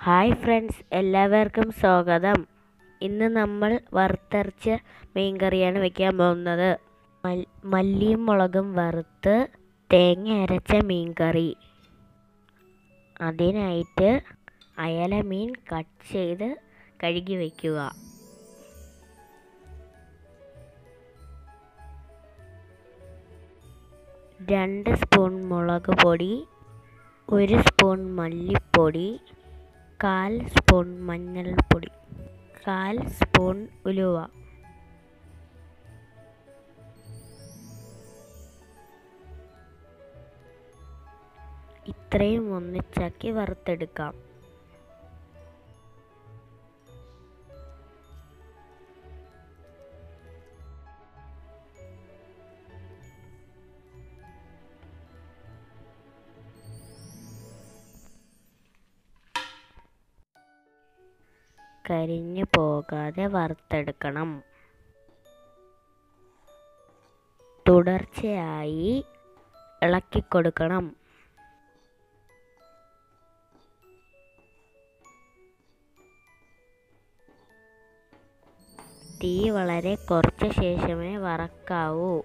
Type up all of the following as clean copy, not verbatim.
Hi friends, എല്ലാവർക്കും സ്വാഗതം. ഇന്ന് നമ്മൾ വറുത്തരച്ച മീൻകറിയാണ് വെക്കാൻ പോകുന്നത്. മല്ലിയും മുളകും വറുത്ത് തേങ്ങ അരച്ച മീൻകറി. അതിനായിട്ട് അയല മീൻ കട്ട് ചെയ്ത് കഴുകി വയ്ക്കുക. രണ്ട് സ്പൂൺ മുളക് പൊടി, 1 സ്പൂൺ മല്ലിപ്പൊടി, 1/4 സ്പൂൺ മഞ്ഞൾപ്പൊടി, 1/4 സ്പൂൺ ഉലുവ. ഇത്രയും ഒന്നിച്ചാക്കി വറുത്തെടുക്കാം. കരിഞ്ഞു പോകാതെ വറുത്തെടുക്കണം. തുടർച്ചയായി ഇളക്കി കൊടുക്കണം. തീ വളരെ കുറച്ച ശേഷമേ വറക്കാവൂ.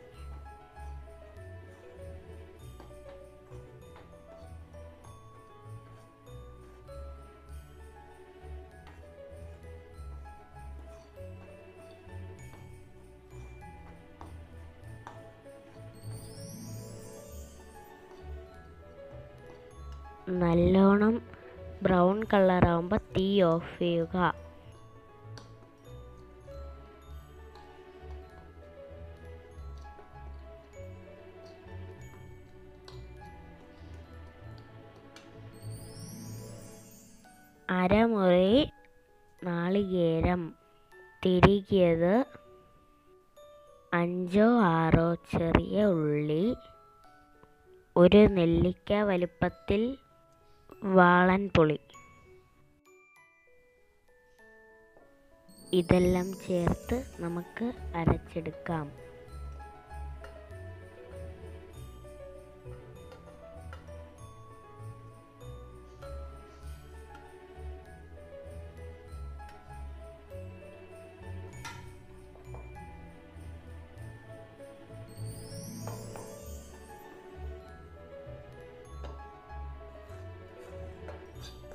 നല്ലോണം ബ്രൗൺ കളറാകുമ്പോൾ തീ ഓഫ് ചെയ്യുക. അരമുറി നാളികേരം തിരികിയത്, 5-6 ചെറിയ ഉള്ളി, 1 നെല്ലിക്ക വലുപ്പത്തിൽ വാളൻപുളി. ഇതെല്ലാം ചേർത്ത് നമുക്ക് അരച്ചെടുക്കാം.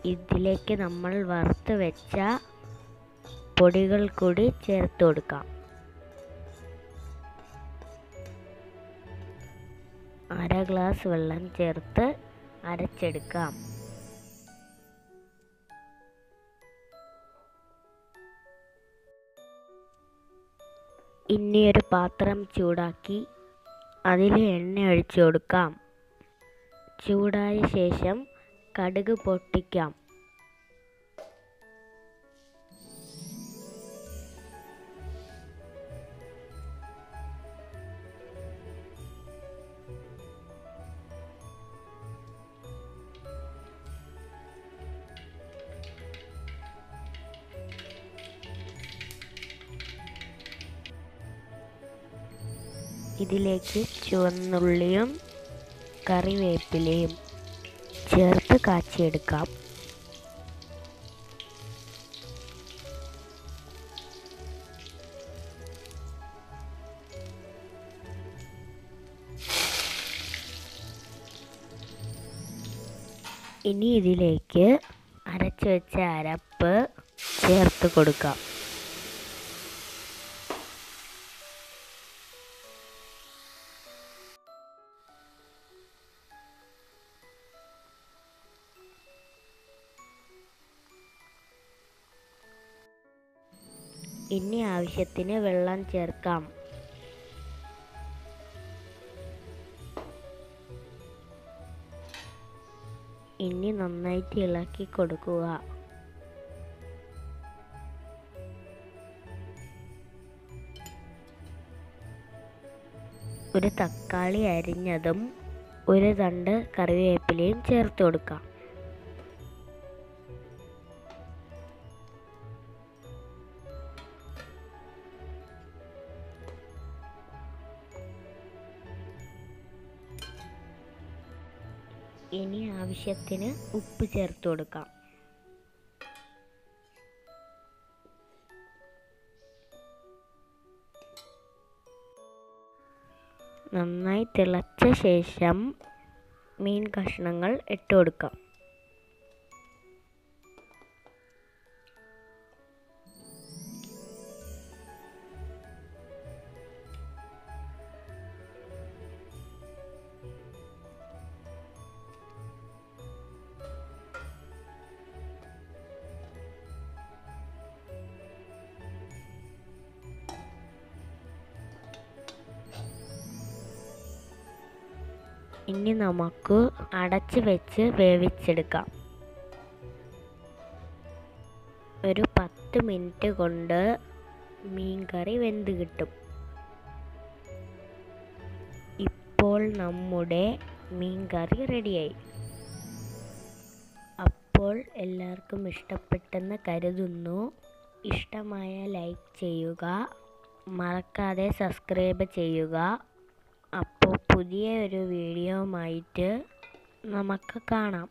ഇതിലേക്ക് നമ്മൾ വറുത്ത് വെച്ച പൊടികൾ കൂടി ചേർത്ത് കൊടുക്കാം. 1/2 ഗ്ലാസ് വെള്ളം ചേർത്ത് അരച്ചെടുക്കാം. ഇനി ഒരു പാത്രം ചൂടാക്കി അതിൽ എണ്ണ ഒഴിച്ചു കൊടുക്കാം. ചൂടായ ശേഷം കടുക് പൊട്ടിക്കാം. ഇതിലേക്ക് ചുവന്നുള്ളിയും കറിവേപ്പിലയും ചേർത്ത് കാച്ചിയെടുക്കാം. ഇനി ഇതിലേക്ക് അരച്ചു വെച്ച അരപ്പ് ചേർത്ത് കൊടുക്കാം. ഇനി ആവശ്യത്തിന് വെള്ളം ചേർക്കാം. ഇനി നന്നായിട്ട് ഇളക്കി കൊടുക്കുക. ഒരു തക്കാളി അരിഞ്ഞതും 1 തണ്ട് കറിവേപ്പിലയും ചേർത്ത് കൊടുക്കാം. ഇനി ആവശ്യത്തിന് ഉപ്പ് ചേർത്ത് കൊടുക്കാം. നന്നായി തിളച്ച ശേഷം മീൻ കഷ്ണങ്ങൾ ഇട്ട് കൊടുക്കാം. ഇനി നമുക്ക് അടച്ച് വെച്ച് വേവിച്ചെടുക്കാം. ഒരു 10 മിനിറ്റ് കൊണ്ട് മീൻ കറി വെന്ത് കിട്ടും. ഇപ്പോൾ നമ്മുടെ മീൻ കറി റെഡിയായി. അപ്പോൾ എല്ലാവർക്കും ഇഷ്ടപ്പെട്ടെന്ന് കരുതുന്നു. ഇഷ്ടമായ ലൈക്ക് ചെയ്യുക, മറക്കാതെ സബ്സ്ക്രൈബ് ചെയ്യുക. അപ്പോൾ പുതിയ ഒരു വീഡിയോയുമായിട്ട് നമുക്ക് കാണാം.